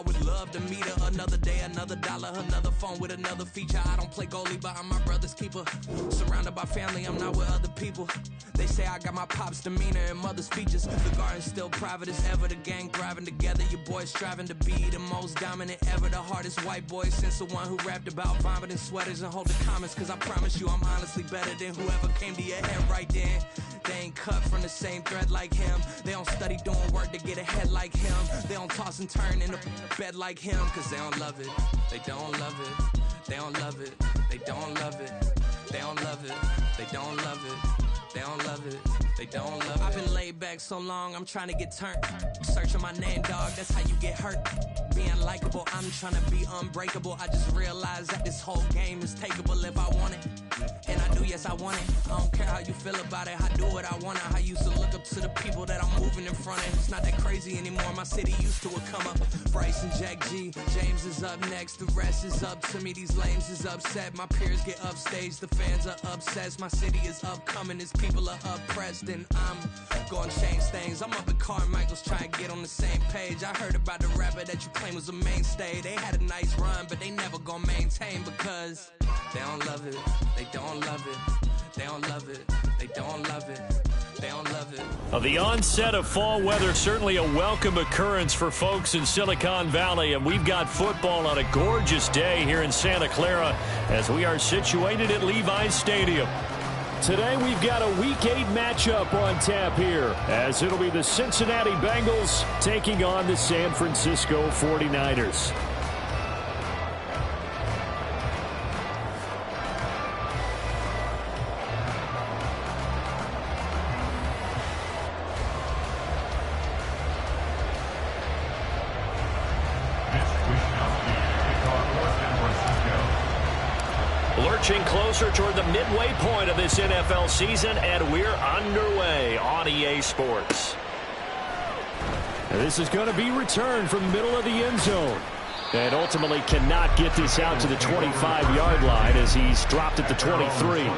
would love to meet her. Another day, another dollar, another phone with another feature. I don't play goalie, but I'm my brother's keeper. Surrounded by family, I'm not with other people. They say I got my pop's demeanor and mother's features. The garden's still private as ever. The gang thriving together. Your boys striving to be the most dominant ever. The hardest white boy since the one who rapped about vomiting sweaters and holding comments. Cause I promise you I'm honestly better than whoever came to your head right then. They ain't cut from the same thread like him. They don't study doing work to get ahead like him. They don't toss and turn in the bed like him. Cause they don't love it. They don't love it. They don't love it. They don't love it. They don't love it. They don't love it. They don't love it. They don't love it. I've been laid back so long, I'm trying to get turned. Searching my name, dog, that's how you get hurt. Being likable, I'm trying to be unbreakable. I just realized that this whole game is takeable if I want it. And I do, yes, I want it. I don't care how you feel about it. I do what I want it. I used to look up to the people that I'm moving in front of. It's not that crazy anymore. My city used to a come up. Bryce and Jack G. James is up next. The rest is up to me. These lames is upset. My peers get upstaged. The fans are obsessed. My city is upcoming. Its people are oppressed. And I'm gonna change things. I'm up at Carmichael's trying to get on the same page. I heard about the rapper that you claim was a mainstay. They had a nice run, but they never gonna maintain because they don't love it. They don't love it. They don't love it. They don't love it. They don't love it. The onset of fall weather, certainly a welcome occurrence for folks in Silicon Valley, and we've got football on a gorgeous day here in Santa Clara as we are situated at Levi's Stadium. Today we've got a Week 8 matchup on tap here, as it'll be the Cincinnati Bengals taking on the San Francisco 49ers. Lurching closer toward the midway point of this NFL season, and we're underway on EA Sports. And this is going to be returned from the middle of the end zone. And ultimately cannot get this out to the 25-yard line as he's dropped at the 23.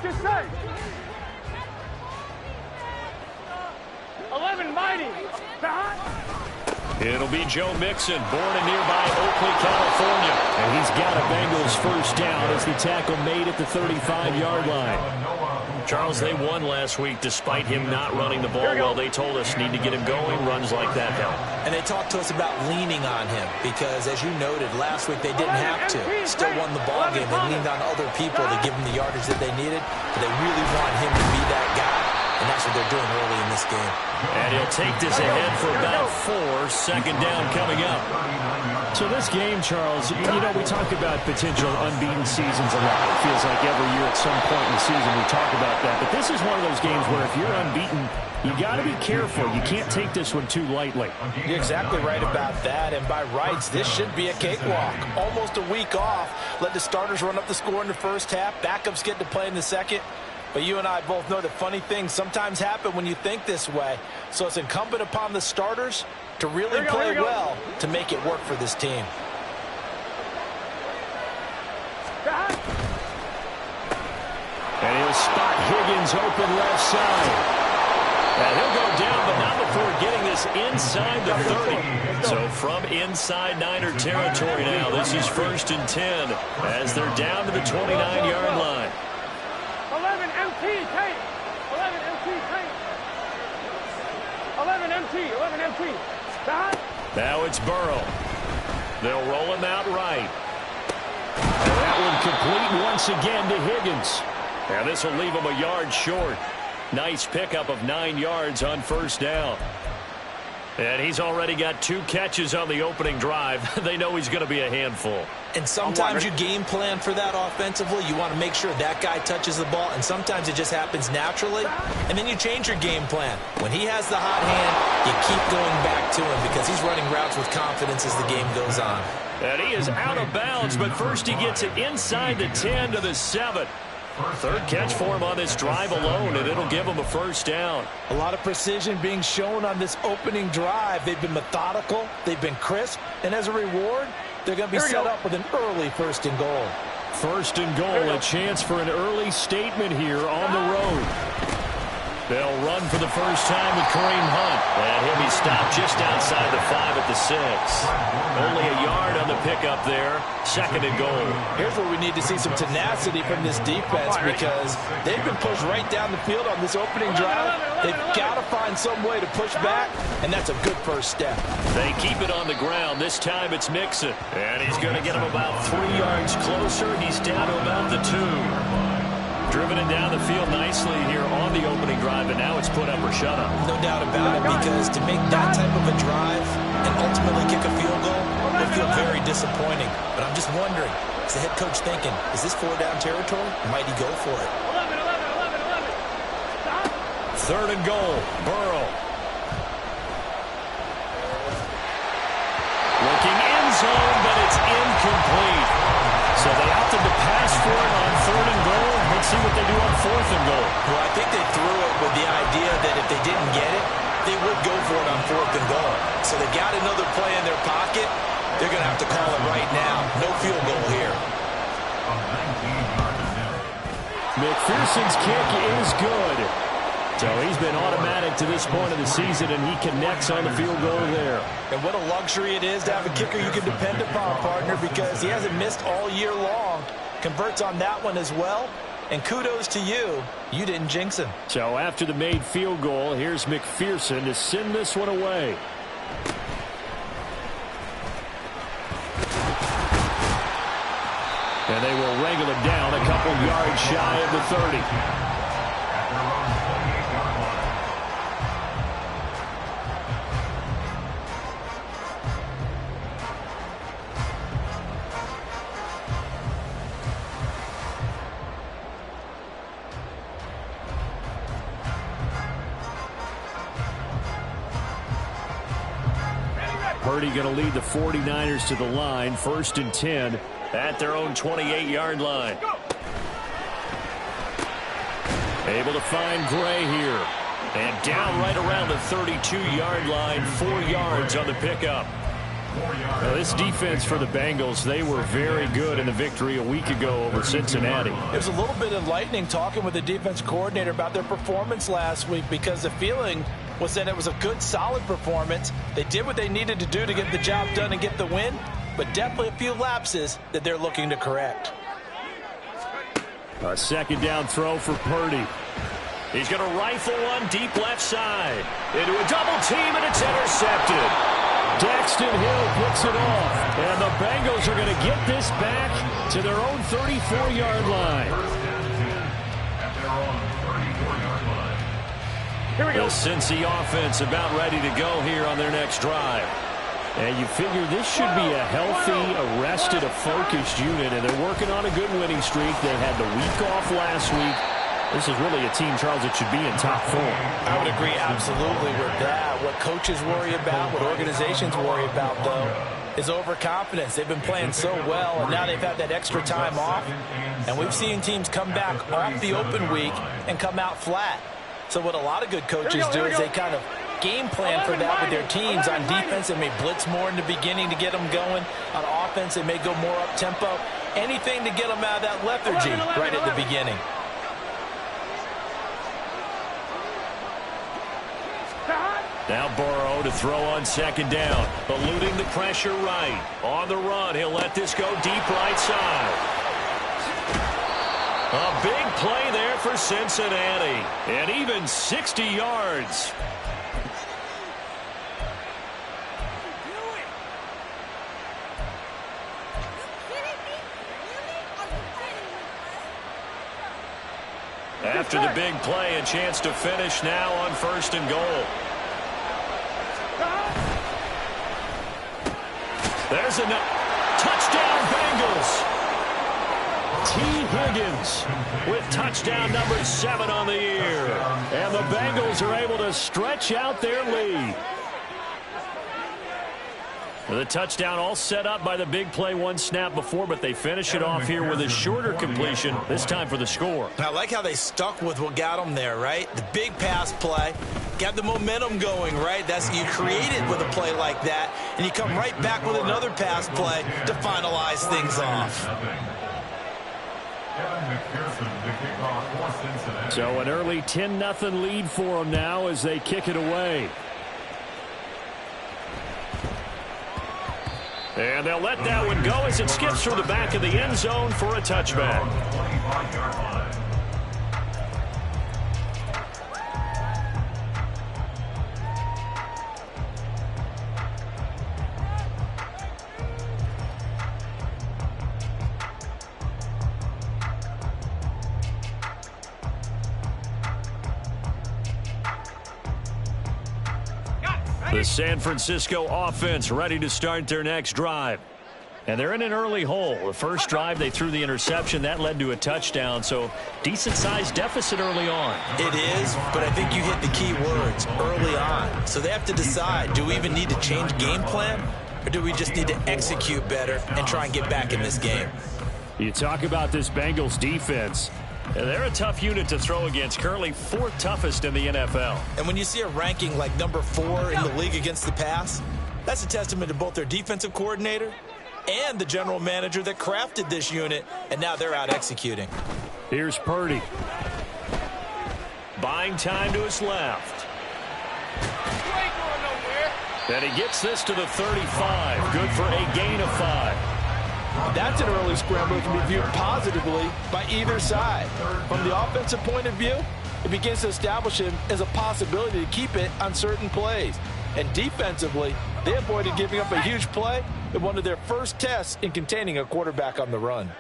Just say 11 mighty. It'll be Joe Mixon, born in nearby Oakley, California. And he's got a Bengals first down as the tackle made at the 35-yard line. Charles, they won last week despite him not running the ball well. They told us need to get him going. Runs like that help. And they talked to us about leaning on him because, as you noted, last week they didn't have to. Still won the ball game. They leaned on other people to give them the yardage that they needed. But they really want him to be that guy. and that's what they're doing early in this game. And he'll take this ahead for about 4. Second down coming up. So this game, Charles, you know, we talk about potential unbeaten seasons a lot. It feels like every year at some point in the season we talk about that. But this is one of those games where if you're unbeaten, you got to be careful. You can't take this one too lightly. You're exactly right about that. And by rights, this should be a cakewalk. Almost a week off. Let the starters run up the score in the first half. Backups get to play in the second. But you and I both know that funny things sometimes happen when you think this way. So it's incumbent upon the starters to really play well to make it work for this team. And he'll spot Higgins open left side. And he'll go down, but not before getting this inside the 30. So from inside Niner territory now, this is 1st and 10 as they're down to the 29-yard line. 11 MT, Tate. 11 MT, Tate. 11 MT, 11 MT. Now it's Burrow. They'll roll him out right. And that one complete once again to Higgins. And this will leave him a yard short. Nice pickup of 9 yards on first down. And he's already got 2 catches on the opening drive. They know he's going to be a handful. And sometimes you game plan for that offensively. You want to make sure that guy touches the ball, and sometimes it just happens naturally. And then you change your game plan. When he has the hot hand, you keep going back to him because he's running routes with confidence as the game goes on. And he is out of bounds, but first he gets it inside the 10 to the 7. 3rd catch for him on this drive alone, and it'll give him a first down. A lot of precision being shown on this opening drive. They've been methodical, they've been crisp, and as a reward, they're going to be set up with an early 1st and goal. 1st and goal, a chance for an early statement here on the road. They'll run for the first time with Kareem Hunt. And he'll be stopped just outside the 5 at the 6. Only a yard on the pickup there. 2nd and goal. Here's where we need to see some tenacity from this defense because they've been pushed right down the field on this opening drive. They've got to find some way to push back, and that's a good first step. They keep it on the ground. This time it's Mixon. And he's going to get him about 3 yards closer. He's down to about the 2. Driven it down the field nicely here on the opening drive, and now it's put up or shut up. No doubt about it, because to make that type of a drive and ultimately kick a field goal would feel very disappointing. But I'm just wondering, is the head coach thinking, is this 4-down territory? Or might he go for it? 3rd and goal, Burrow. Looking end zone, but it's incomplete. So they opted to pass for it on 3rd and goal. Let's see what they do on 4th and goal. Well, I think they threw it with the idea that if they didn't get it, they would go for it on 4th and goal. So they got another play in their pocket. They're going to have to call it right now. No field goal here. McPherson's kick is good. So he's been automatic to this point of the season, and he connects on the field goal there. And what a luxury it is to have a kicker you can depend upon, partner, because he hasn't missed all year long. Converts on that one as well. And kudos to you. You didn't jinx him. So after the made field goal, here's McPherson to send this one away. And they will wrangle it down a couple yards shy of the 30. Purdy going to lead the 49ers to the line. 1st and 10 at their own 28-yard line. Able to find Gray here. And down right around the 32-yard line. 4 yards on the pickup. Now, this defense for the Bengals, they were very good in the victory a week ago over Cincinnati. It was a little bit enlightening talking with the defense coordinator about their performance last week, because the feeling was that it was a good, solid performance. They did what they needed to do to get the job done and get the win, but definitely a few lapses that they're looking to correct. A 2nd down throw for Purdy. He's going to rifle one deep left side. Into a double team, and it's intercepted. Daxton Hill puts it off, and the Bengals are going to get this back to their own 34-yard line. The Cincy offense about ready to go here on their next drive. And you figure this should be a healthy, arrested, a focused unit, and they're working on a good winning streak. They had the week off last week. This is really a team, Charles, that should be in top form. I would agree absolutely with that. What coaches worry about, what organizations worry about, though, is overconfidence. They've been playing so well, and now they've had that extra time off. And we've seen teams come back off the open week and come out flat. So what a lot of good coaches do is they kind of game plan for that with their teams. On defense, they may blitz more in the beginning to get them going. On offense, they may go more up-tempo. Anything to get them out of that lethargy right at the beginning. Now Burrow to throw on second down. Eluding the pressure right. On the run, he'll let this go deep right side. A big play there for Cincinnati. And even 60 yards. After the big play, a chance to finish now on 1st and goal. There's a touchdown, Bengals. T. Higgins with touchdown number 7 on the year. And the Bengals are able to stretch out their lead. The touchdown all set up by the big play one snap before, but they finish it off here with a shorter completion, this time for the score. I like how they stuck with what got them there, right? The big pass play, got the momentum going, right? That's you created with a play like that, and you come right back with another pass play to finalize things off. So an early 10-0 lead for them now as they kick it away. And they'll let that one go as it skips through the back of the end zone for a touchback. The San Francisco offense ready to start their next drive. And they're in an early hole. The first drive, they threw the interception. That led to a touchdown, so decent-sized deficit early on. It is, but I think you hit the key words, early on. So they have to decide, do we even need to change game plan, or do we just need to execute better and try and get back in this game? You talk about this Bengals defense. They're a tough unit to throw against, currently 4th toughest in the NFL. And when you see a ranking like number 4 in the league against the pass, that's a testament to both their defensive coordinator and the general manager that crafted this unit, and now they're out executing. Here's Purdy. Buying time to his left. And he gets this to the 35. Good for a gain of 5. That's an early scramble that can be viewed positively by either side. From the offensive point of view, it begins to establish him as a possibility to keep it on certain plays. And defensively, they avoided giving up a huge play in one of their first tests in containing a quarterback on the run.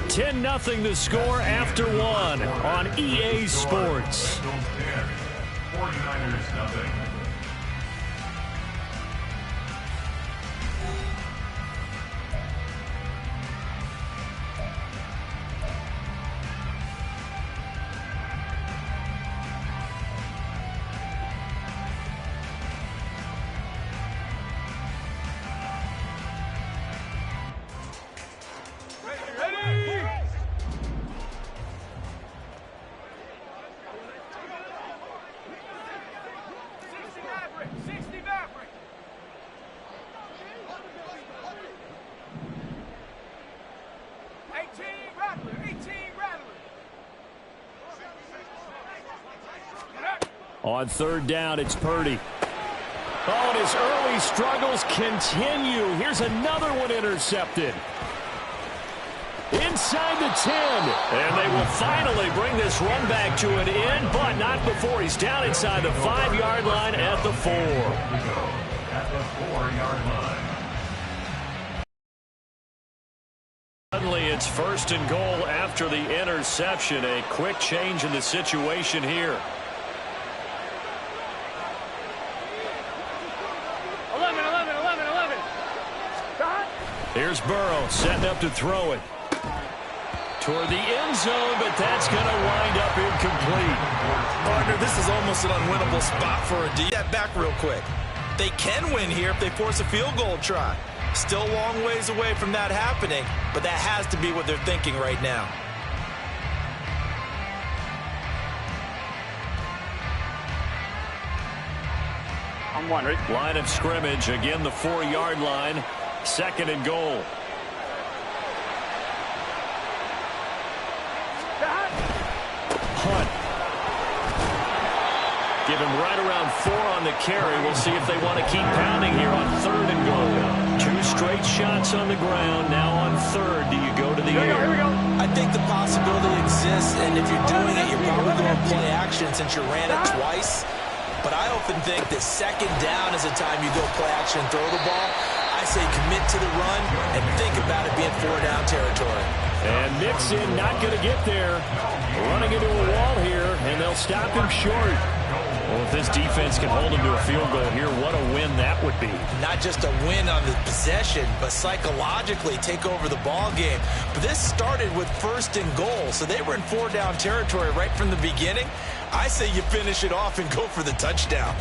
$10-0 the score after 1 on EA Sports. 49ers nothing. On 3rd down, it's Purdy. Oh, and his early struggles continue. Here's another one intercepted. Inside the 10. And they will finally bring this run back to an end, but not before he's down inside the 5-yard line at the 4. At the 4-yard line. Suddenly It's first and goal after the interception. A quick change in the situation here. 11. Stop. Here's Burrow setting up to throw it toward the end zone, but that's going to wind up incomplete. Partner, this is almost an unwinnable spot for a D. That back real quick. They can win here if they force a field goal try. Still a long ways away from that happening, but that has to be what they're thinking right now. I'm wondering. Line of scrimmage, again the 4-yard line. Second and goal. Hunt. Give him right around 4 on the carry. We'll see if they want to keep pounding here on third and goal. 2 straight shots on the ground. Now on third, do you go to the air? Here we go. I think the possibility exists, and if you're doing it, you're probably going to play action since you ran it twice. But I often think that second down is the time you go play action and throw the ball. I say commit to the run and think about it being 4-down territory. And Mixon not going to get there. Running into a wall here, and they'll stop him short. Well, if this defense can hold him to a field goal here, what a win that would be. Not just a win on the possession, but psychologically take over the ball game. But this started with first and goal, so they were in 4-down territory right from the beginning. I say you finish it off and go for the touchdown.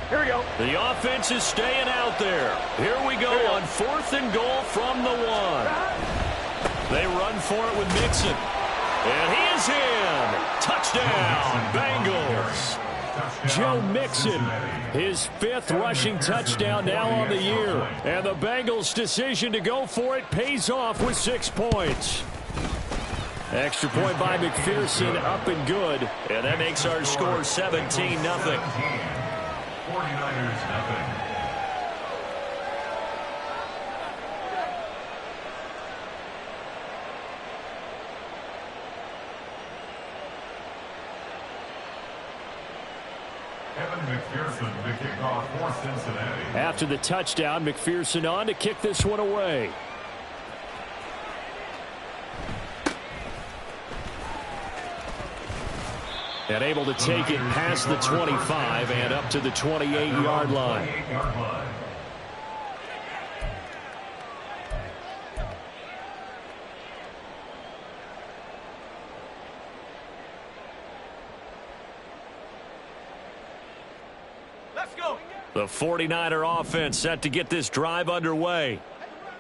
Here we go. The offense is staying out there. Here we go on fourth and goal from the 1. They run for it with Mixon. And he is in. Touchdown, Bengals. Joe Mixon, his 5th rushing touchdown now on the year. And the Bengals' decision to go for it pays off with 6 points. Extra point by McPherson, up and good. And that makes our score 17-0. 49ers nothing. McPherson to kick off for Cincinnati. After the touchdown, McPherson on to kick this one away. And able to take it past the 25 and up to the 28-yard line. Let's go. The 49er offense set to get this drive underway.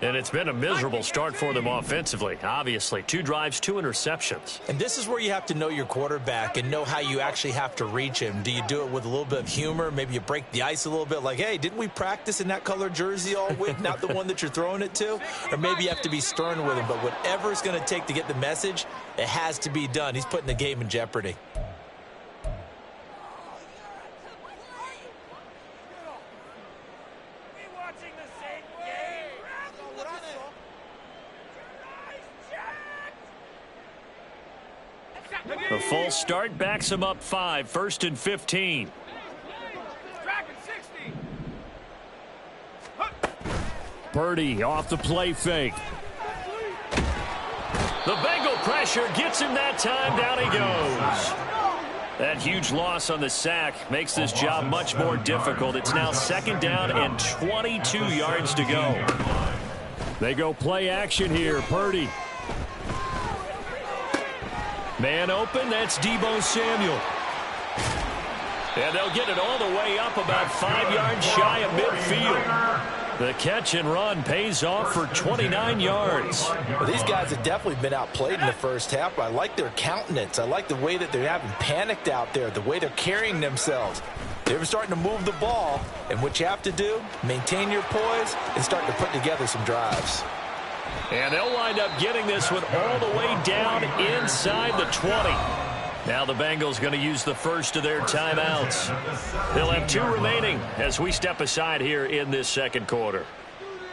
And it's been a miserable start for them offensively. Obviously, 2 drives, 2 interceptions. And this is where you have to know your quarterback and know how you actually have to reach him. Do you do it with a little bit of humor? Maybe you break the ice a little bit like, hey, didn't we practice in that color jersey all week, not the one that you're throwing it to? Or maybe you have to be stern with him. But whatever it's going to take to get the message, it has to be done. He's putting the game in jeopardy. The false start backs him up 5, 1st and 15. Dragon 60. Purdy off the play fake. The Bengal pressure gets him that time. Down he goes. That huge loss on the sack makes this job much more difficult. It's now 2nd down and 22 yards to go. They go play action here. Purdy. Man open, that's Deebo Samuel. And they'll get it all the way up about 5 yards shy of midfield. The catch and run pays off for 29 yards. Well, these guys have definitely been outplayed in the first half, but I like their countenance. I like the way that they haven't panicked out there, the way they're carrying themselves. They're starting to move the ball, and what you have to do, maintain your poise and start to put together some drives. And they'll wind up getting this one all the way down inside the 20. Now the Bengals going to use the first of their timeouts. They'll have 2 remaining as we step aside here in this second quarter.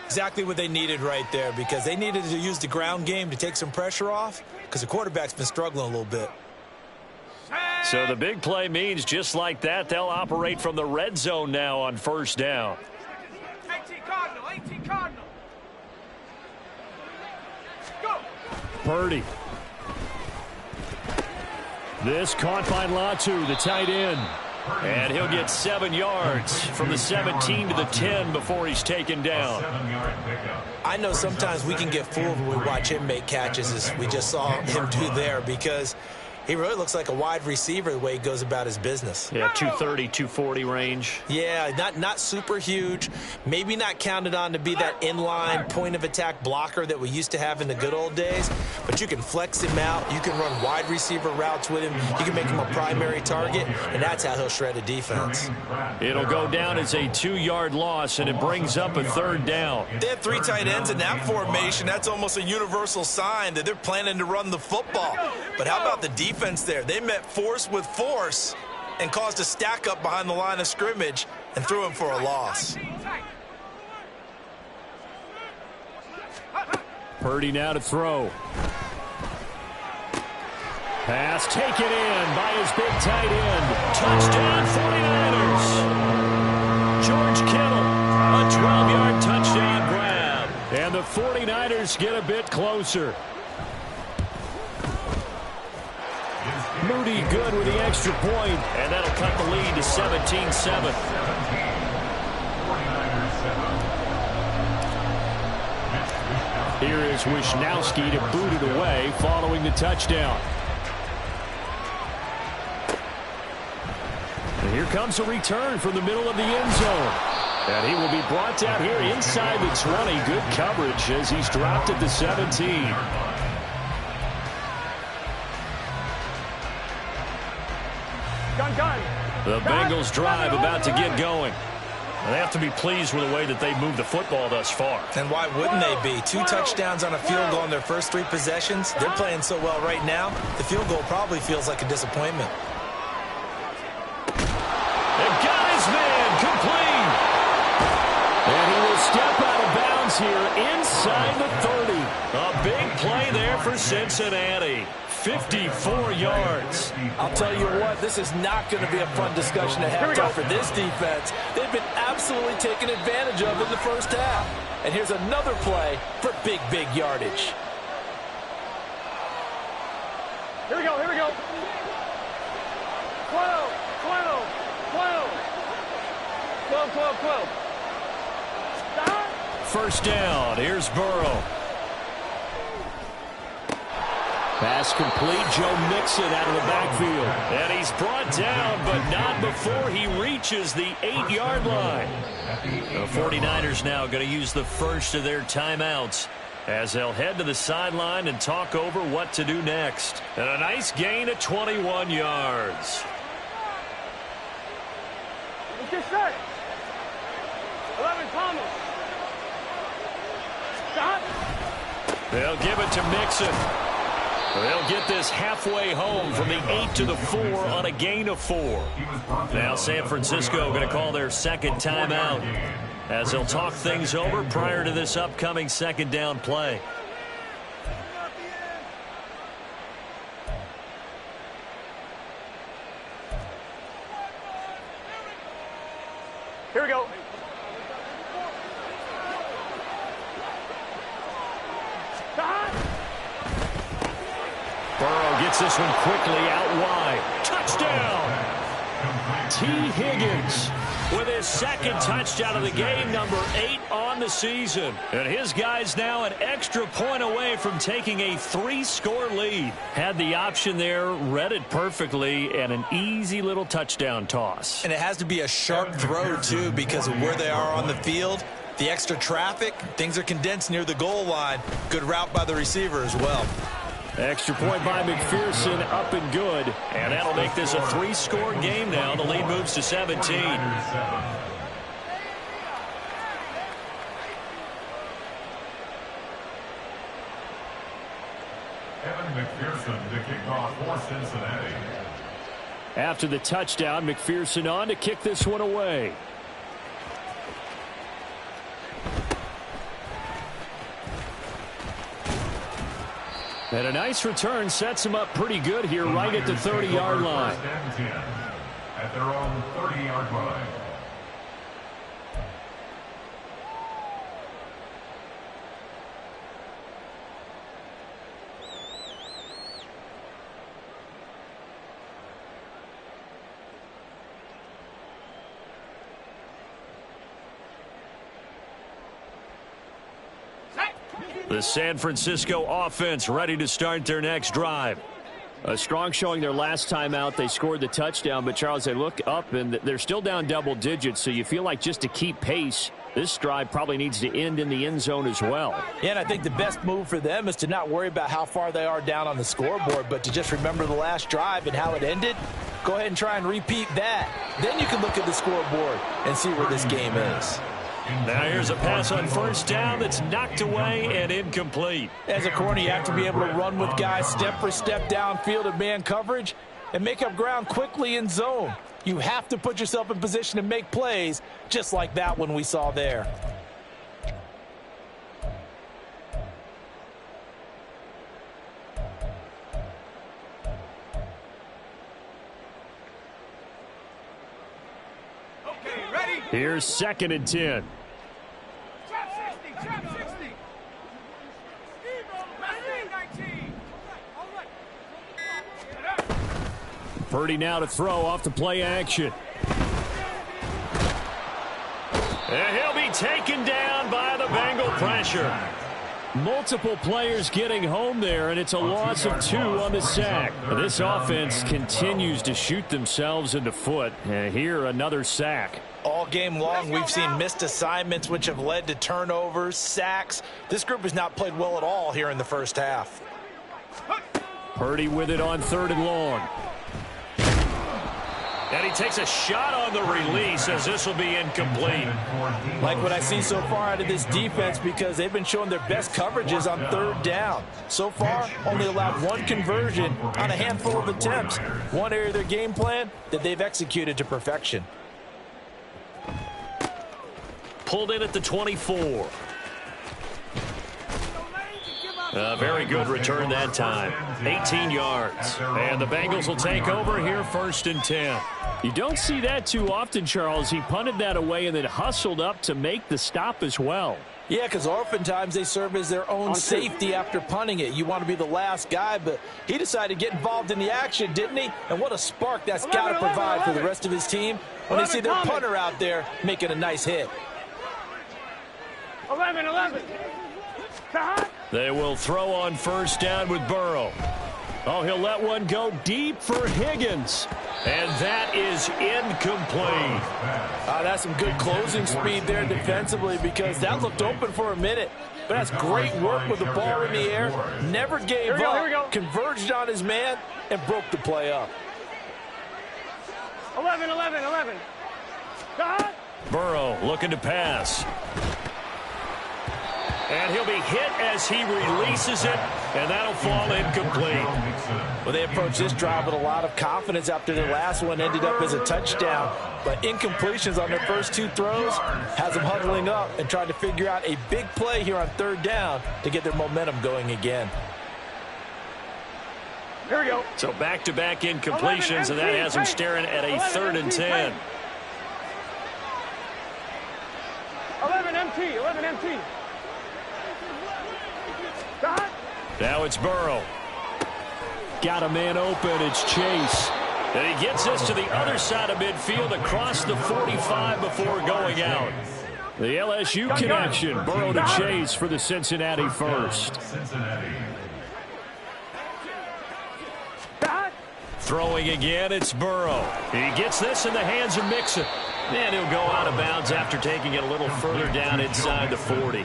Exactly what they needed right there, because they needed to use the ground game to take some pressure off, because the quarterback's been struggling a little bit. So the big play means just like that, they'll operate from the red zone now on first down. 18 Cardinal, 18 Cardinal. Purdy. This caught by Latu, the tight end. And he'll get 7 yards from the 17 to the 10 before he's taken down. I know sometimes we can get fooled when we watch him make catches, as we just saw him do there, because he really looks like a wide receiver the way he goes about his business. Yeah, 230, 240 range. Yeah, not super huge. Maybe not counted on to be that inline point-of-attack blocker that we used to have in the good old days. But you can flex him out. You can run wide receiver routes with him. You can make him a primary target, and that's how he'll shred a defense. It'll go down as a 2-yard loss, and it brings up a 3rd down. They have 3 tight ends in that formation. That's almost a universal sign that they're planning to run the football. But how about the defense there? They met force with force and caused a stack up behind the line of scrimmage and threw him for a loss. Purdy now to throw. Pass taken in by his big tight end. Touchdown 49ers. George Kittle, a 12-yard touchdown grab. And the 49ers get a bit closer. Moody good with the extra point, and that'll cut the lead to 17-7. Here is Wisnowski to boot it away following the touchdown. And here comes a return from the middle of the end zone. And he will be brought down here inside the 20. Good coverage as he's dropped at the 17. The Bengals drive about to get going. They have to be pleased with the way that they've moved the football thus far. And why wouldn't they be? 2 touchdowns on a field goal in their first 3 possessions. They're playing so well right now, the field goal probably feels like a disappointment. They've got his man complete. And he will step out of bounds here inside the 30. A big play there for Cincinnati. 54 yards. I'll tell you what, this is not going to be a fun discussion at halftime for this defense. They've been absolutely taken advantage of in the first half. And here's another play for big yardage. Here we go. 12. Stop. First down. Here's Burrow. Pass complete. Joe Mixon out of the backfield. And he's brought down, but not before he reaches the 8-yard line. The 49ers now going to use the first of their timeouts as they'll head to the sideline and talk over what to do next. And a nice gain of 21 yards. Let's get set. 11, Thomas. Stop. They'll give it to Mixon. They'll get this halfway home from the 8 to the 4 on a gain of 4. Now San Francisco going to call their second timeout as they'll talk things over prior to this upcoming second down play. Here we go. Stop. Burrow gets this one quickly out wide. Touchdown! T. Higgins with his second touchdown of the game, number 8 on the season. And his guys now an extra point away from taking a 3-score lead. Had the option there, read it perfectly, and an easy little touchdown toss. And it has to be a sharp throw, too, because of where they are on the field. The extra traffic, things are condensed near the goal line. Good route by the receiver as well. Extra point by McPherson, up and good. And that'll make this a 3-score game now. The lead moves to 17. McPherson to kick off for Cincinnati. After the touchdown, McPherson on to kick this one away. And a nice return sets him up pretty good here right at the 30-yard line. At their own 30-yard line. The San Francisco offense ready to start their next drive. A strong showing their last time out. They scored the touchdown, but, Charles, they look up, and they're still down double digits, so you feel like just to keep pace, this drive probably needs to end in the end zone as well. Yeah, and I think the best move for them is to not worry about how far they are down on the scoreboard, but to just remember the last drive and how it ended. Go ahead and try and repeat that. Then you can look at the scoreboard and see where this game is. Now here's a pass on first down that's knocked away and incomplete. As a corner, you have to be able to run with guys step for step downfield in man coverage and make up ground quickly in zone. You have to put yourself in position to make plays just like that one we saw there. Okay, ready? Here's 2nd and 10. Trap 60, trap 60. Purdy now to throw off the play action. And he'll be taken down by the Bengal pressure. Multiple players getting home there, and it's a loss of 2 on the sack. This offense continues to shoot themselves in the foot. And here, another sack. All game long, we've seen missed assignments, which have led to turnovers, sacks. This group has not played well at all here in the first half. Purdy with it on 3rd and long. And he takes a shot on the release as this will be incomplete. Like what I see so far out of this defense, because they've been showing their best coverages on 3rd down. So far, only allowed 1 conversion on a handful of attempts. One area of their game plan that they've executed to perfection. Pulled in at the 24. Very good return that time. 18 yards. And the Bengals will take over here 1st and 10. You don't see that too often, Charles. He punted that away and then hustled up to make the stop as well. Yeah, because oftentimes they serve as their own safety after punting it. You want to be the last guy, but he decided to get involved in the action, didn't he? And what a spark that's got to provide for the rest of his team when they see their punter out there making a nice hit. 11. They will throw on 1st down with Burrow. Oh, he'll let one go deep for Higgins. And that is incomplete. That's some good closing speed there defensively, because that looked open for a minute. But that's great work with the ball in the air. Never gave up, converged on his man, and broke the play up. 11. Burrow looking to pass. And he'll be hit as he releases it, and that'll fall incomplete. Well, they approached this drive with a lot of confidence after their last one ended up as a touchdown. But incompletions on their first 2 throws has them huddling up and trying to figure out a big play here on 3rd down to get their momentum going again. Here we go. So back-to-back incompletions, and that has them staring at a 3rd and 10. 11 MT. Now it's Burrow. Got a man open. It's Chase. And he gets us to the other side of midfield across the 45 before going out. The LSU connection. Burrow to Chase for the Cincinnati first. Throwing again, it's Burrow. He gets this in the hands of Mixon. And he'll go out of bounds after taking it a little further down inside the 40.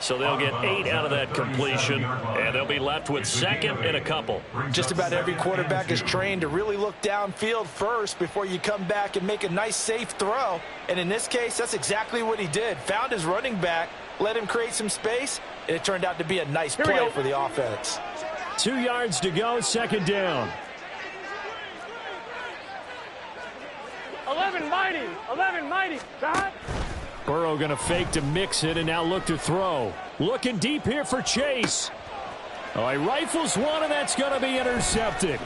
So they'll get 8 out of that completion, and they'll be left with 2nd and a couple. Just about every quarterback is trained to really look downfield first before you come back and make a nice, safe throw. And in this case, that's exactly what he did. Found his running back, let him create some space, and it turned out to be a nice play for the offense. 2 yards to go, 2nd down. 11 mighty. Burrow going to fake to mix it and now look to throw. Looking deep here for Chase. Oh, he rifles one, and that's going to be intercepted.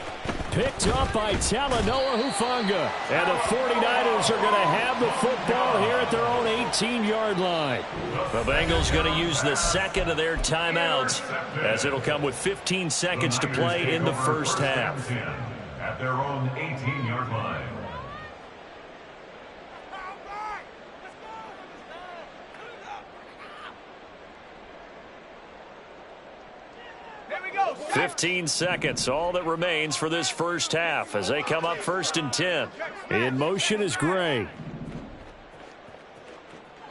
Picked up by Talanoa Hufanga. And the 49ers are going to have the football here at their own 18-yard line. The Bengals going to use the 2nd of their timeouts, as it'll come with 15 seconds to play in the first half. At their own 18-yard line. 15 seconds, all that remains for this first half as they come up 1st and 10. In motion is Gray.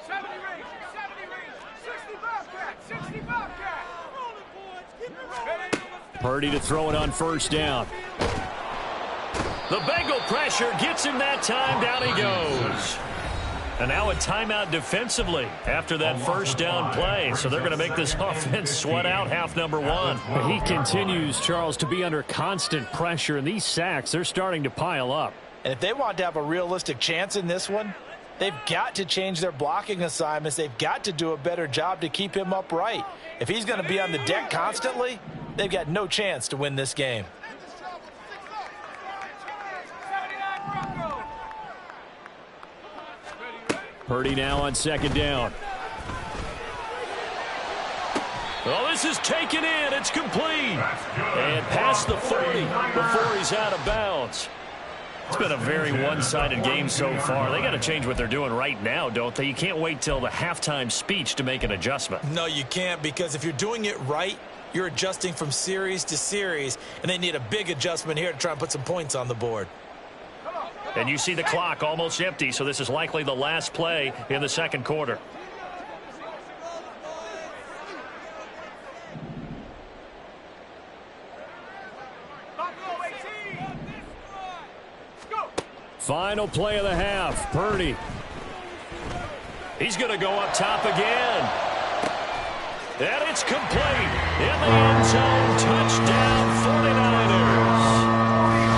70 range, 65 cat, 65 cat. Purdy to throw it on 1st down. The Bengal pressure gets him that time. Down he goes. And now a timeout defensively after that 1st down play. So they're going to make this offense sweat out half number 1. He continues, Charles, to be under constant pressure, and these sacks, they're starting to pile up. And if they want to have a realistic chance in this one, they've got to change their blocking assignments. They've got to do a better job to keep him upright. If he's going to be on the deck constantly, they've got no chance to win this game. Purdy now on 2nd down. Oh, this is taken in. It's complete. And past the 40 before he's out of bounds. It's been a very one-sided game so far. They got to change what they're doing right now, don't they? You can't wait till the halftime speech to make an adjustment. No, you can't, because if you're doing it right, you're adjusting from series to series, and they need a big adjustment here to try and put some points on the board. And you see the clock almost empty, so this is likely the last play in the 2nd quarter. Final play of the half, Purdy. He's going to go up top again. And it's complete. In the end zone, touchdown 49ers.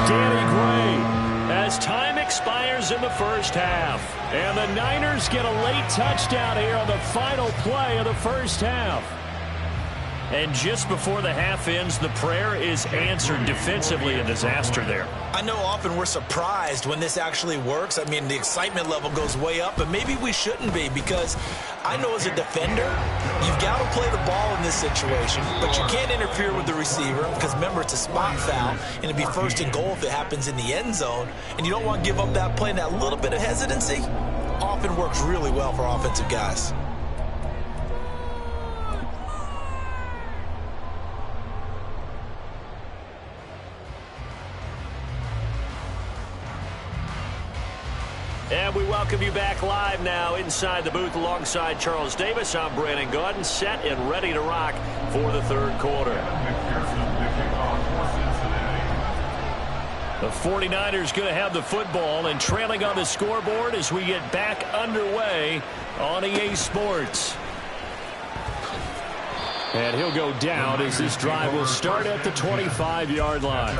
Danny Gray. As time expires in the 1st half. And the Niners get a late touchdown here on the final play of the 1st half. And just before the half ends, the prayer is answered. Defensively, a disaster there. I know often we're surprised when this actually works. I mean, the excitement level goes way up, but maybe we shouldn't be, because I know as a defender, you've got to play the ball in this situation, but you can't interfere with the receiver because, remember, it's a spot foul, and it'd be 1st and goal if it happens in the end zone, and you don't want to give up that play, and that little bit of hesitancy often works really well for offensive guys. And we welcome you back live now inside the booth alongside Charles Davis. I'm Brandon Gordon, set and ready to rock for the 3rd quarter. The 49ers going to have the football and trailing on the scoreboard as we get back underway on EA Sports. And he'll go down as this drive will start at the 25-yard line.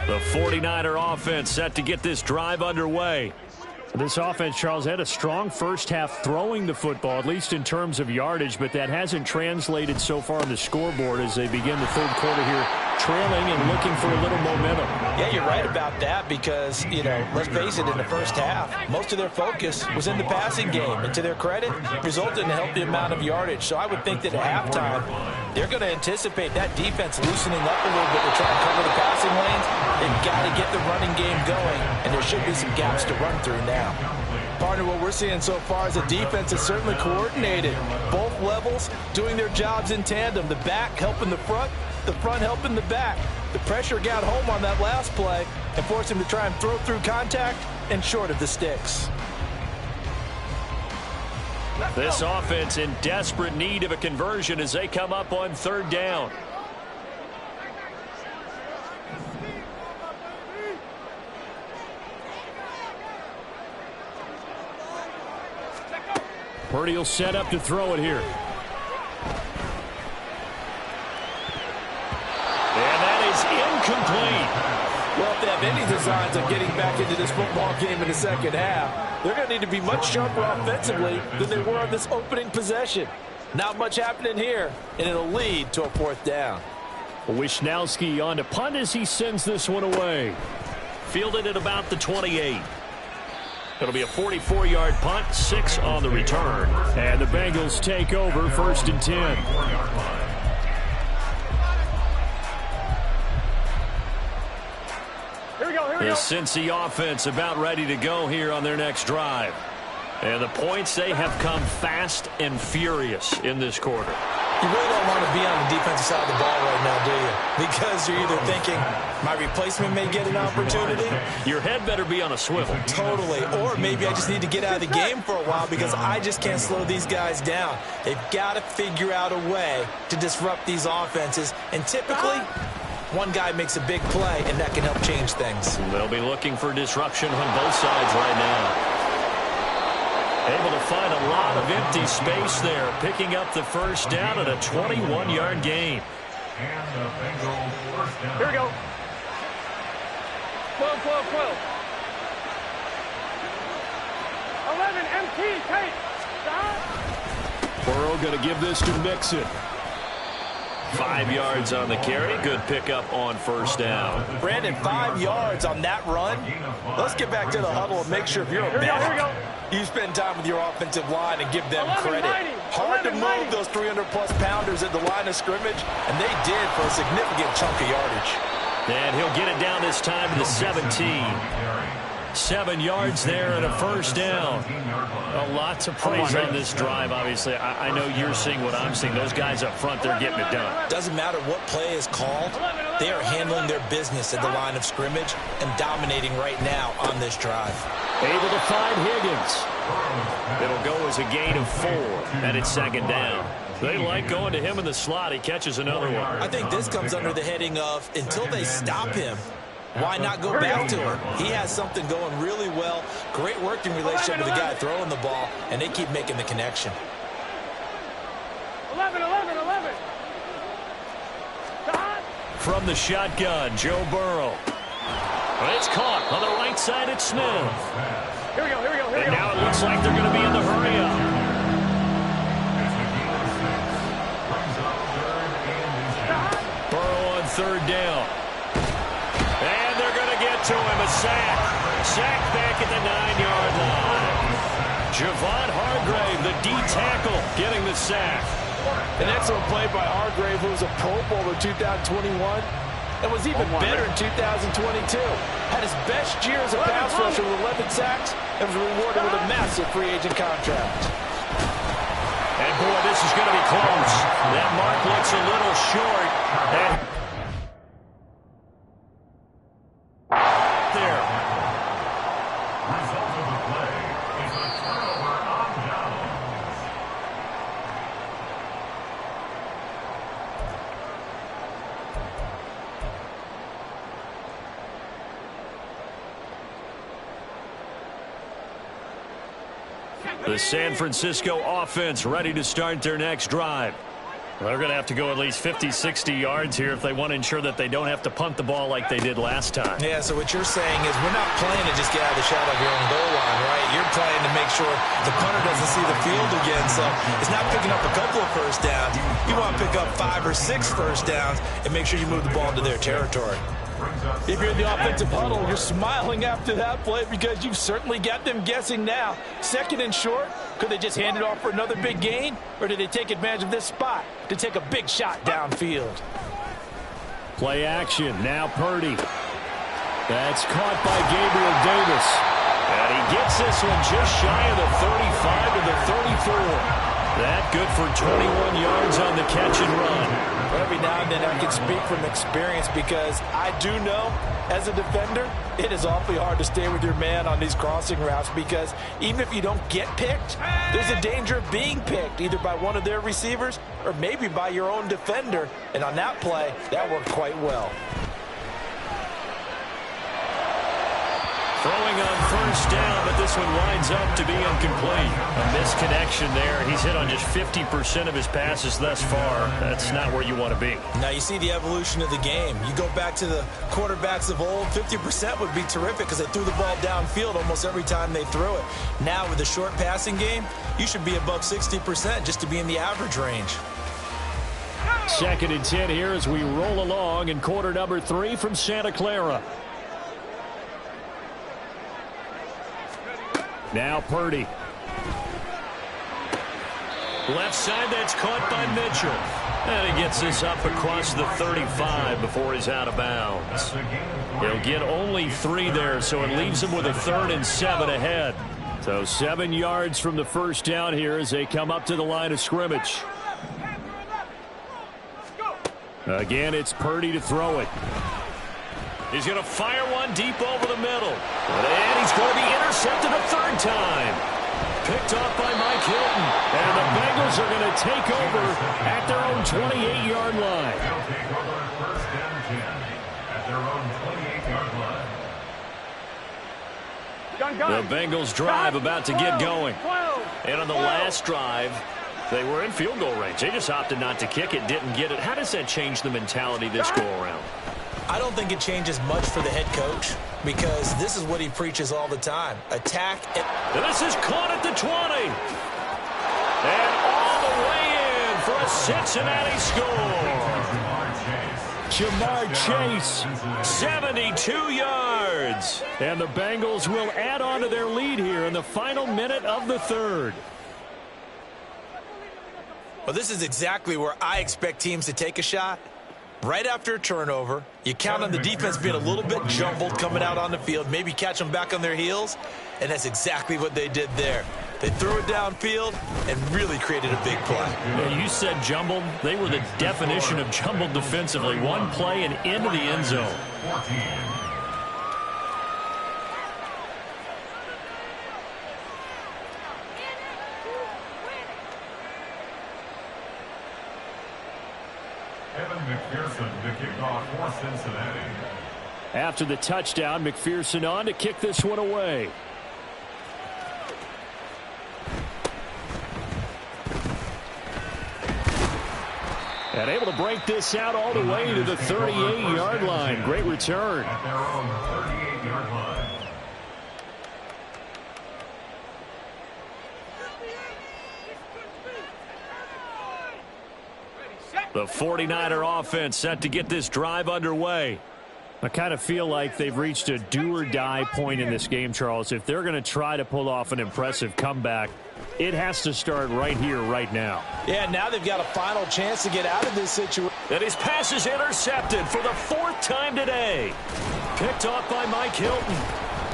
The 49er offense set to get this drive underway. This offense, Charles, had a strong 1st half throwing the football, at least in terms of yardage, but that hasn't translated so far on the scoreboard as they begin the 3rd quarter here, trailing and looking for a little momentum. Yeah, you're right about that because, let's face it, in the 1st half, most of their focus was in the passing game. And to their credit, resulted in a healthy amount of yardage. So I would think that at halftime, they're going to anticipate that defense loosening up a little bit to try and cover the passing lanes. They've got to get the running game going, and there should be some gaps to run through now. Partner, what we're seeing so far is the defense is certainly coordinated. Both levels doing their jobs in tandem. The back helping the front helping the back. The pressure got home on that last play and forced him to try and throw through contact and short of the sticks. This offense in desperate need of a conversion as they come up on 3rd down. Purdy will set up to throw it here. And that is incomplete. Well, if they have any designs of getting back into this football game in the 2nd half, they're going to need to be much sharper offensively than they were on this opening possession. Not much happening here, and it'll lead to a 4th down. Wisnowski on to punt as he sends this one away. Fielded at about the 28. It'll be a 44-yard punt, 6 on the return. And the Bengals take over 1st and 10. 49 The Cincy offense about ready to go here on their next drive. And the points, they have come fast and furious in this quarter. You really don't want to be on the defensive side of the ball right now, do you? Because you're either thinking, my replacement may get an opportunity. Your head better be on a swivel. Totally. Or maybe I just need to get out of the game for a while because I just can't slow these guys down. They've got to figure out a way to disrupt these offenses. And typically, one guy makes a big play, and that can help change things. They'll be looking for disruption on both sides right now. Able to find a lot of empty space there, picking up the first down at a 21-yard gain. And the Bengals first down. Here we go. 12, 12, 12. 11, MT, tape. Stop. Burrow going to give this to Mixon. 5 yards on the carry. Good pickup on first down. Brandon, 5 yards on that run. Let's get back to the huddle and make sure if you're a back, you spend time with your offensive line and give them credit. Hard to move those 300-plus pounders at the line of scrimmage, and they did for a significant chunk of yardage. And he'll get it down this time to the 17. 7 yards there and a first down. A lot to praise on this drive, obviously. I know you're seeing what I'm seeing. Those guys up front, they're getting it done. Doesn't matter what play is called. They are handling their business at the line of scrimmage and dominating right now on this drive. Able to find Higgins. It'll go as a gain of 4, and it's second down. They like going to him in the slot. He catches another one. I think this comes under the heading of until they stop him, why not go back to him? He has something going really well. Great working relationship with the guy throwing the ball, and they keep making the connection. 11, 11, 11. Stop. From the shotgun, Joe Burrow. It's caught on the right side. It's Smith. Here we go, here we go, here we go. And now it looks like they're going to be in the hurry-up. Burrow on third down. And they're going to get to him. A sack. Sack back at the 9-yard line. Javon Hargrave, the D tackle, getting the sack. An excellent play by Hargrave, who was a Pro Bowler 2021 and was even better in 2022. Had his best year as a pass rusher with 11 sacks and was rewarded with a massive free agent contract. And boy, this is going to be close. That mark looks a little short. And there. Result of the play is a turnover on downs. The San Francisco offense ready to start their next drive. They're going to have to go at least 50, 60 yards here if they want to ensure that they don't have to punt the ball like they did last time. Yeah, so what you're saying is we're not playing to just get out of the shadow of your own goal line, right? You're playing to make sure the punter doesn't see the field again. So it's not picking up a couple of first downs. You want to pick up 5 or 6 first downs and make sure you move the ball into their territory. If you're in the offensive huddle, you're smiling after that play because you've certainly got them guessing now. Second and short, could they just hand it off for another big gain? Or did they take advantage of this spot to take a big shot downfield? Play action. Now Purdy. That's caught by Gabriel Davis. And he gets this one just shy of the 35 to the 34. That good for 21 yards on the catch and run. But every now and then I can speak from experience because I do know, as a defender, it is awfully hard to stay with your man on these crossing routes because even if you don't get picked, there's a danger of being picked either by one of their receivers or maybe by your own defender. And on that play, that worked quite well. Throwing on first down, but this one winds up to be incomplete. A misconnection there. He's hit on just 50% of his passes thus far. That's not where you want to be. Now you see the evolution of the game. You go back to the quarterbacks of old, 50% would be terrific because they threw the ball downfield almost every time they threw it. Now with the short passing game, you should be above 60% just to be in the average range. 2nd and 10 here as we roll along in quarter number 3 from Santa Clara. Now Purdy. Left side, that's caught by Mitchell. And he gets this up across the 35 before he's out of bounds. He'll get only 3 there, so it leaves him with a 3rd and 7 ahead. So 7 yards from the first down here as they come up to the line of scrimmage. Again, it's Purdy to throw it. He's going to fire one deep over the middle. And he's going to be intercepted a 3rd time. Picked off by Mike Hilton. And the Bengals are going to take over at their own 28-yard line. They'll take over at 1st and 10 at their own 28-yard line. The Bengals drive about to get going. And on the last drive, they were in field goal range. They just opted not to kick it, didn't get it. How does that change the mentality this go-around? I don't think it changes much for the head coach because this is what he preaches all the time. Attack. And this is caught at the 20. And all the way in for a Cincinnati score. Jamar Chase, 72 yards. And the Bengals will add on to their lead here in the final minute of the 3rd. Well, this is exactly where I expect teams to take a shot. Right after a turnover, you count on the defense being a little bit jumbled coming out on the field, maybe catch them back on their heels, and that's exactly what they did there. They threw it downfield and really created a big play. Yeah, you said jumbled. They were the definition of jumbled defensively. One play and into the end zone. 14. McPherson to kick off for Cincinnati. After the touchdown, McPherson on to kick this one away. And able to break this out all the way to the 38-yard line. Great return. At their own 38-yard line. The 49er offense set to get this drive underway. I kind of feel like they've reached a do-or-die point in this game, Charles. If they're going to try to pull off an impressive comeback, it has to start right here, right now. Yeah, now they've got a final chance to get out of this situation. And his pass is intercepted for the 4th time today. Picked off by Mike Hilton.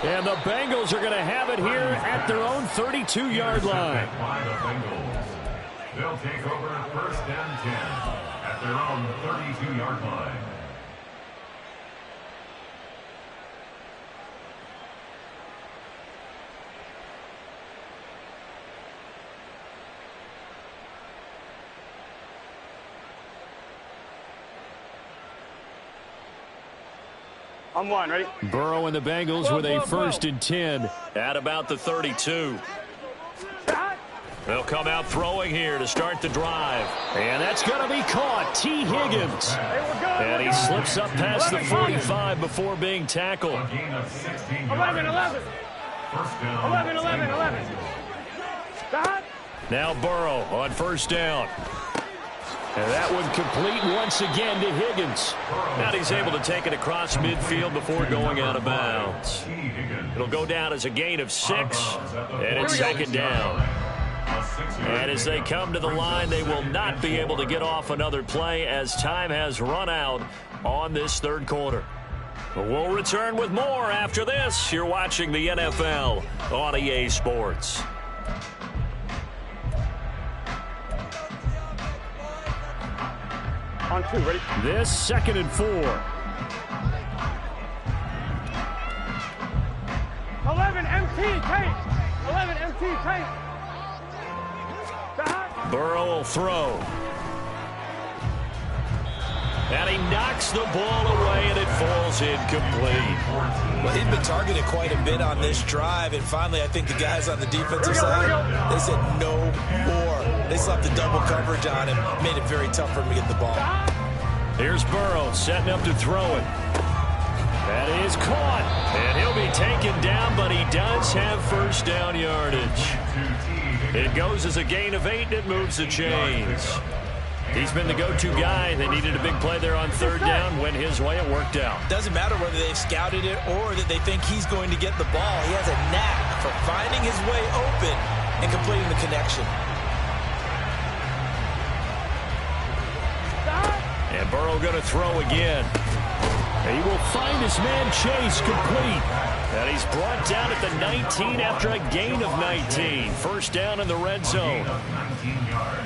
And the Bengals are going to have it here at their own 32-yard line. By the Bengals. They'll take over at 1st and 10 at their own 32-yard line. On 1, ready? Burrow and the Bengals with a 1st and 10 at about the 32. They'll come out throwing here to start the drive. And that's going to be caught. T. Higgins. And he slips up past the 45 before being tackled. A gain of 16 11, yards. 11. First down. 11, 11, 11. Now Burrow on 1st down. And that one complete once again to Higgins. Now he's able to take it across midfield before going out of bounds. It'll go down as a gain of 6, and it's 2nd down. And as they come to the line, they will not be able to get off another play as time has run out on this 3rd quarter. But we'll return with more after this. You're watching the NFL on EA Sports. On 2, ready? This 2nd and 4. 11, MT, tape. 11, MT, tape. Burrow will throw. And he knocks the ball away, and it falls incomplete. Well, he'd been targeted quite a bit on this drive, and finally I think the guys on the defensive side, they said no more. They slapped the double coverage on him, made it very tough for him to get the ball. Here's Burrow setting up to throw it. That is caught, and he'll be taken down, but he does have 1st down yardage. It goes as a gain of 8, and it moves the chains. He's been the go-to guy. They needed a big play there on 3rd down. Went his way. It worked out. Doesn't matter whether they've scouted it or that they think he's going to get the ball. He has a knack for finding his way open and completing the connection. And Burrow going to throw again. He will find his man Chase complete. And he's brought down at the 19 after a gain of 19. First down in the red zone. 19 yards.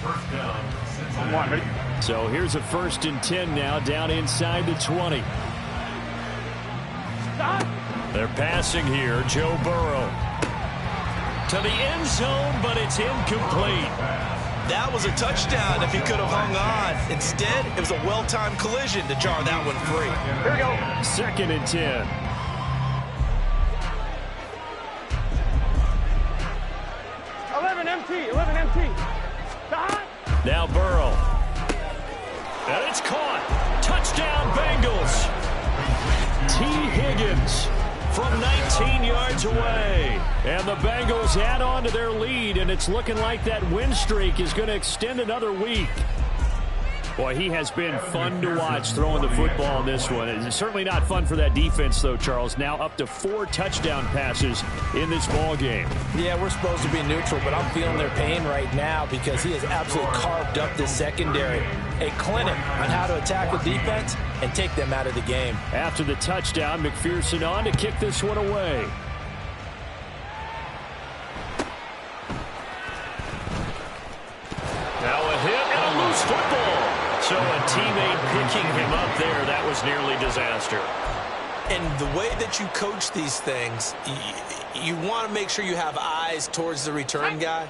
First down. So here's a 1st and 10 now, down inside the 20. They're passing here. Joe Burrow to the end zone, but it's incomplete. That was a touchdown if he could have hung on. Instead, it was a well-timed collision to jar that one free. Here we go. 2nd and 10. 11 MT, 11 MT. Now Burrow. And it's caught. Touchdown, Bengals. T. Higgins from 19 yards away. And the Bengals add on to their lead, and it's looking like that win streak is going to extend another week. Boy, he has been fun to watch throwing the football in this one. It's certainly not fun for that defense, though, Charles. Now up to 4 touchdown passes in this ball game. Yeah, we're supposed to be neutral, but I'm feeling their pain right now because he has absolutely carved up this secondary. A clinic on how to attack the defense and take them out of the game. After the touchdown, McPherson on to kick this one away. Now a hit and a loose football. So a teammate picking him up there, that was nearly disaster. And the way that you coach these things, you want to make sure you have eyes towards the return guy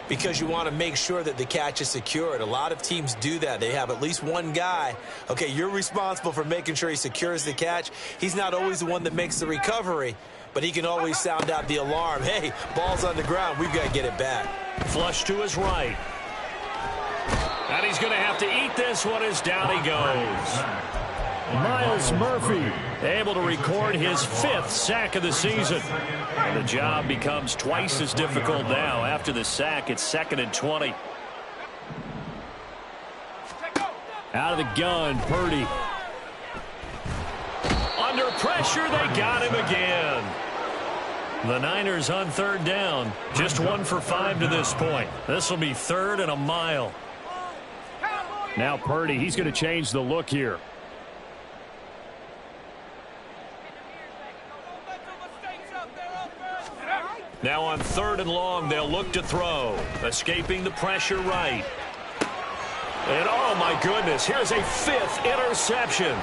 because you want to make sure that the catch is secured. A lot of teams do that. They have at least one guy. Okay, you're responsible for making sure he secures the catch. He's not always the one that makes the recovery, but he can always sound out the alarm. Hey, ball's on the ground. We've got to get it back. Flush to his right. And he's going to have to eat this one as down he goes. Miles Murphy able to record his 5th sack of the season. And the job becomes twice as difficult now. After the sack, it's 2nd and 20. out of the gun, Purdy. Under pressure, they got him again. The Niners on 3rd down. Just 1 for 5 to this point. This will be 3rd and a mile. Now Purdy, he's going to change the look here. Now on 3rd and long, they'll look to throw. Escaping the pressure right. And oh my goodness, here's a 5th interception.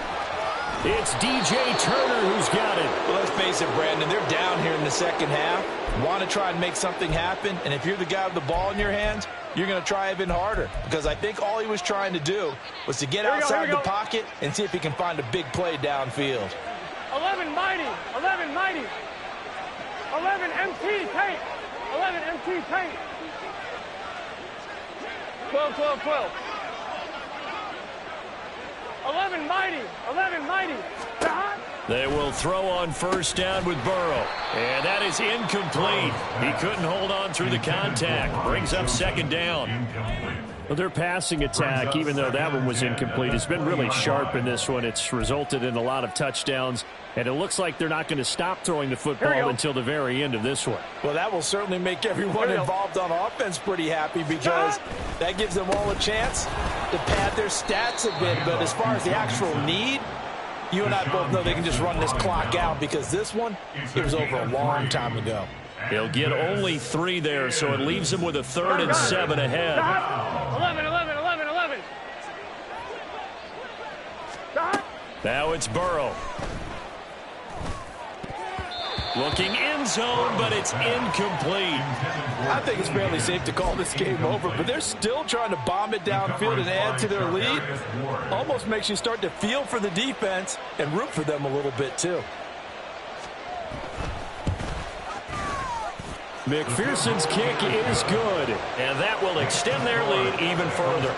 It's DJ Turner who's got it. Well, let's face it, Brandon, they're down here in the second half. Want to try and make something happen, and if you're the guy with the ball in your hands, you're going to try even harder, because I think all he was trying to do was to get outside the pocket and see if he can find a big play downfield. 11 mighty, 11 mighty, 11 MT tape, 11 MT tape, 12, 12, 12. 11 mighty, 11 mighty. They will throw on 1st down with Burrow. And that is incomplete. He couldn't hold on through the contact. Brings up 2nd down. Well, their passing attack, even though that one was incomplete, has been really sharp in this one. It's resulted in a lot of touchdowns. And it looks like they're not going to stop throwing the football until the very end of this one. Well, that will certainly make everyone involved on offense pretty happy, because that gives them all a chance to pad their stats a bit. But as far as the actual need, you and I both know they can just run this clock out, because this one, it was over a long time ago. He'll get only 3 there, so it leaves him with a 3rd and 7 ahead. 11, 11, 11, 11. Now it's Burrow. Looking end zone, but it's incomplete. I think it's fairly safe to call this game over, but they're still trying to bomb it downfield and add to their lead. Almost makes you start to feel for the defense and root for them a little bit, too. McPherson's kick is good. And that will extend their lead even further.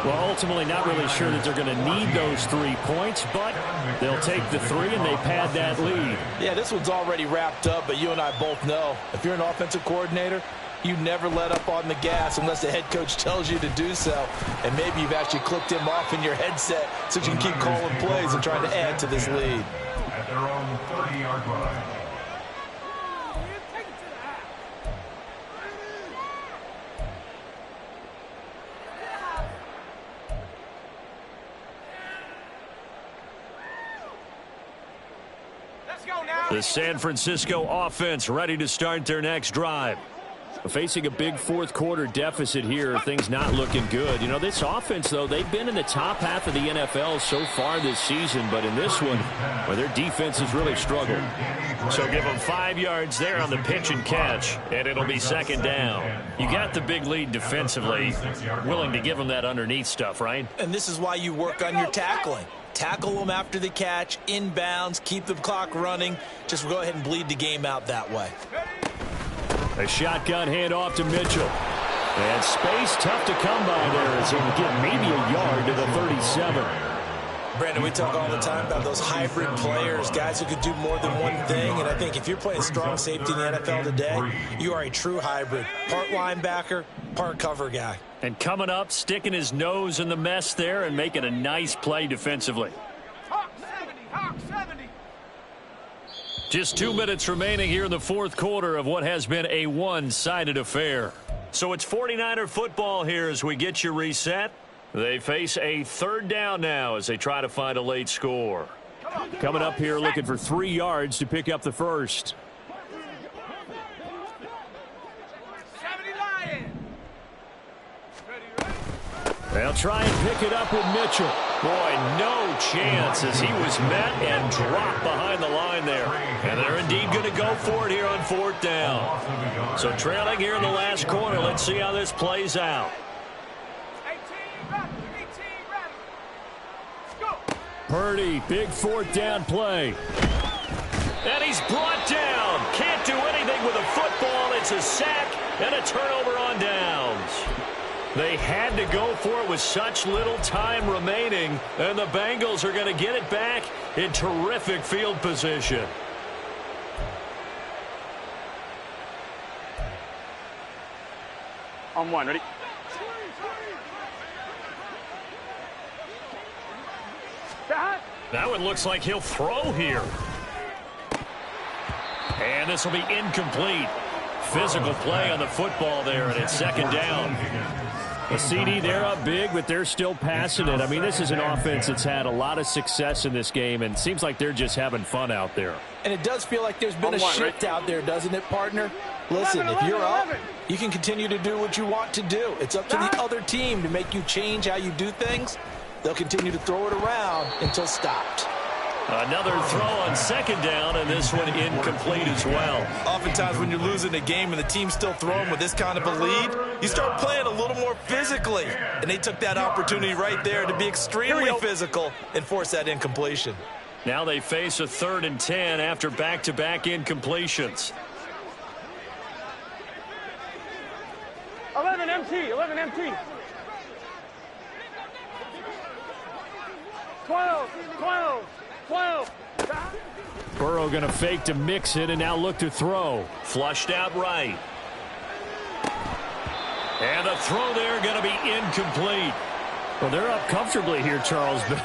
Well, ultimately not really sure that they're going to need those 3 points, but they'll take the 3 and they pad that lead. Yeah, this one's already wrapped up, but you and I both know if you're an offensive coordinator, you never let up on the gas unless the head coach tells you to do so. And maybe you've actually clicked him off in your headset so you can keep calling plays and trying to add to this lead. At their own 30-yard line. The San Francisco offense ready to start their next drive. Facing a big fourth quarter deficit here, things not looking good. You know, this offense, though, they've been in the top half of the NFL so far this season, but in this one, well, their defense has really struggled. So give them 5 yards there on the pitch and catch, and it'll be second down. You got the big lead defensively, willing to give them that underneath stuff, right? And this is why you work on your tackling. Tackle them after the catch, inbounds, keep the clock running. Just go ahead and bleed the game out that way. A shotgun handoff to Mitchell. And space tough to come by there as he'll get maybe a yard to the 37. Brandon, we talk all the time about those hybrid players, guys who could do more than one thing. And I think if you're playing strong safety in the NFL today, you are a true hybrid. Part linebacker, part cover guy. And coming up, sticking his nose in the mess there and making a nice play defensively. Hawk 70. Just 2 minutes remaining here in the fourth quarter of what has been a one-sided affair. So it's 49er football here as we get you reset. They face a third down now as they try to find a late score. Coming up here looking for 3 yards to pick up the first. 70 Lions. They'll try and pick it up with Mitchell. Boy, no chance as he was met and dropped behind the line there. And they're indeed going to go for it here on fourth down. So trailing here in the last quarter. Let's see how this plays out. 18 ready. Let's go. Purdy, big fourth down play. And he's brought down. Can't do anything with a football. It's a sack and a turnover on downs. They had to go for it with such little time remaining, and the Bengals are going to get it back in terrific field position. On one, ready? That one looks like he'll throw here. And this will be incomplete. Physical play on the football there, and it's second down. A CD, they're up big, but they're still passing it. I mean, this is an offense that's had a lot of success in this game, and it seems like they're just having fun out there. And it does feel like there's been a shift out there, doesn't it, partner? Listen, if you're up, you can continue to do what you want to do. It's up to the other team to make you change how you do things. They'll continue to throw it around until stopped. Another throw on second down, and this one incomplete as well. Oftentimes when you're losing a game and the team's still throwing with this kind of a lead, you start playing a little more physically. And they took that opportunity right there to be extremely physical and force that incompletion. Now they face a 3rd and 10 after back-to-back incompletions. 11 MT. 12. Burrow going to fake to mix it and now look to throw. Flushed out right. And the throw there going to be incomplete. Well, they're up comfortably here, Charles, but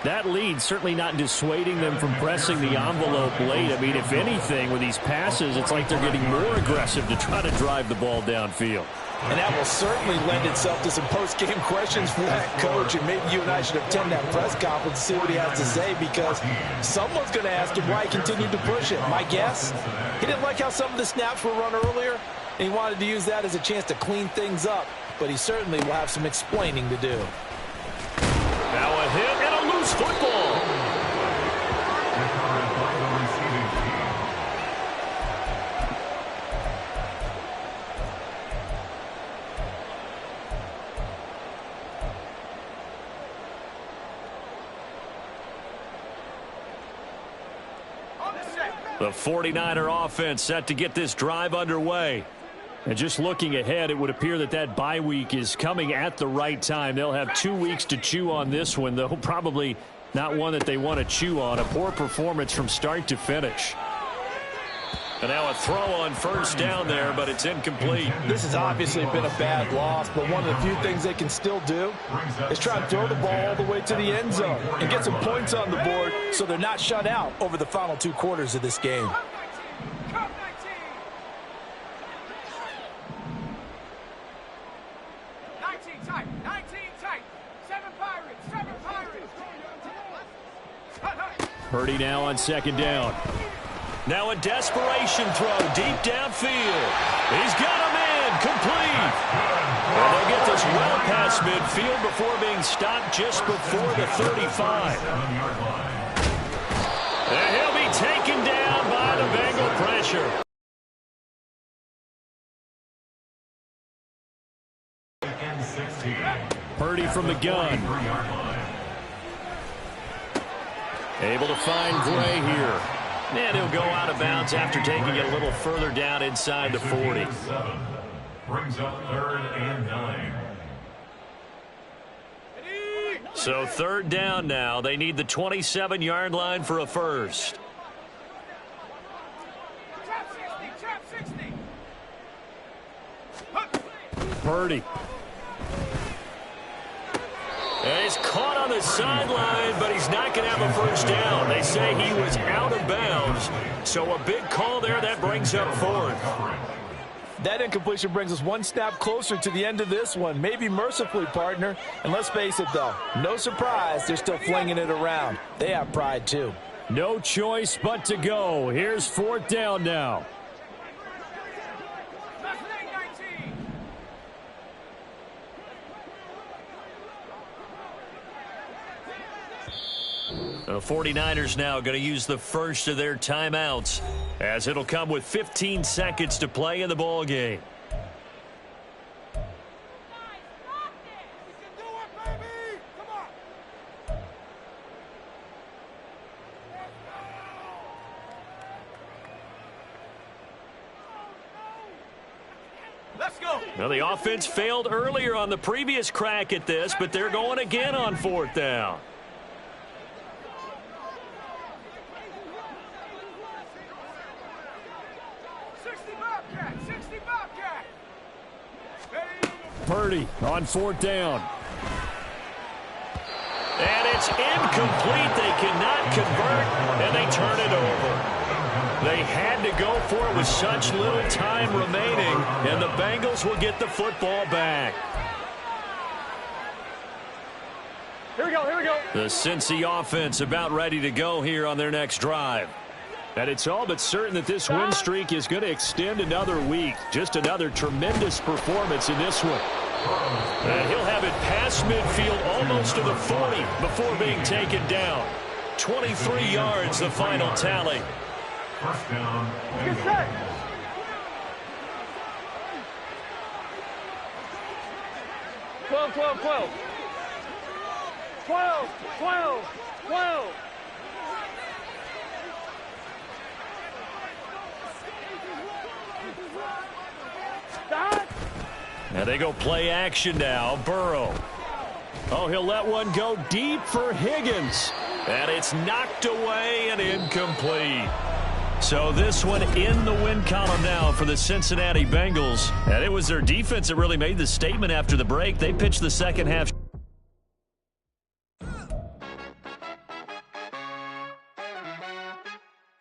that lead certainly not dissuading them from pressing the envelope late. I mean, if anything, with these passes, it's like they're getting more aggressive to try to drive the ball downfield. And that will certainly lend itself to some post-game questions for that coach. And maybe you and I should attend that press conference to see what he has to say, because someone's going to ask him why he continued to push it. My guess, he didn't like how some of the snaps were run earlier, and he wanted to use that as a chance to clean things up. But he certainly will have some explaining to do. Now a hit and a loose football. The 49er offense set to get this drive underway. And just looking ahead, it would appear that that bye week is coming at the right time. They'll have 2 weeks to chew on this one, though probably not one that they want to chew on. A poor performance from start to finish. And now a throw on first down there, but it's incomplete. This has obviously been a bad loss, but one of the few things they can still do is try to throw the ball all the way to the end zone and get some points on the board so they're not shut out over the final 2 quarters of this game. Purdy now on second down. Now a desperation throw deep downfield. He's got him in, complete. And they'll get this well past midfield before being stopped just before the 35. And he'll be taken down by the Bengal pressure. Purdy from the gun. Able to find Gray here. And he'll go out of bounds after taking it a little further down inside the 40. Brings up 3rd and 9. So 3rd down now. They need the 27-yard line for a first. Purdy. And he's caught on the sideline, but he's not going to have a first down. They say he was out of bounds. So a big call there. That brings up 4th. That incompletion brings us one snap closer to the end of this one. Maybe mercifully, partner. And let's face it, though, no surprise, they're still flinging it around. They have pride, too. No choice but to go. Here's 4th down now. The 49ers now going to use the first of their timeouts, as it'll come with 15 seconds to play in the ball game. Let's go. Now the offense failed earlier on the previous crack at this, but they're going again on 4th down. Purdy on 4th down. And it's incomplete. They cannot convert, and they turn it over. They had to go for it with such little time remaining, and the Bengals will get the football back. Here we go, here we go. The Cincy offense about ready to go here on their next drive. And it's all but certain that this win streak is going to extend another week. Just another tremendous performance in this one. And he'll have it past midfield almost to the 40 before being taken down. 23 yards, the final tally. First down. Get set. 12, 12, 12. 12, 12, 12. And they go play action now. Burrow. Oh, he'll let one go deep for Higgins. And it's knocked away and incomplete. So this one in the win column now for the Cincinnati Bengals. And it was their defense that really made the statement after the break. They pitched the second half.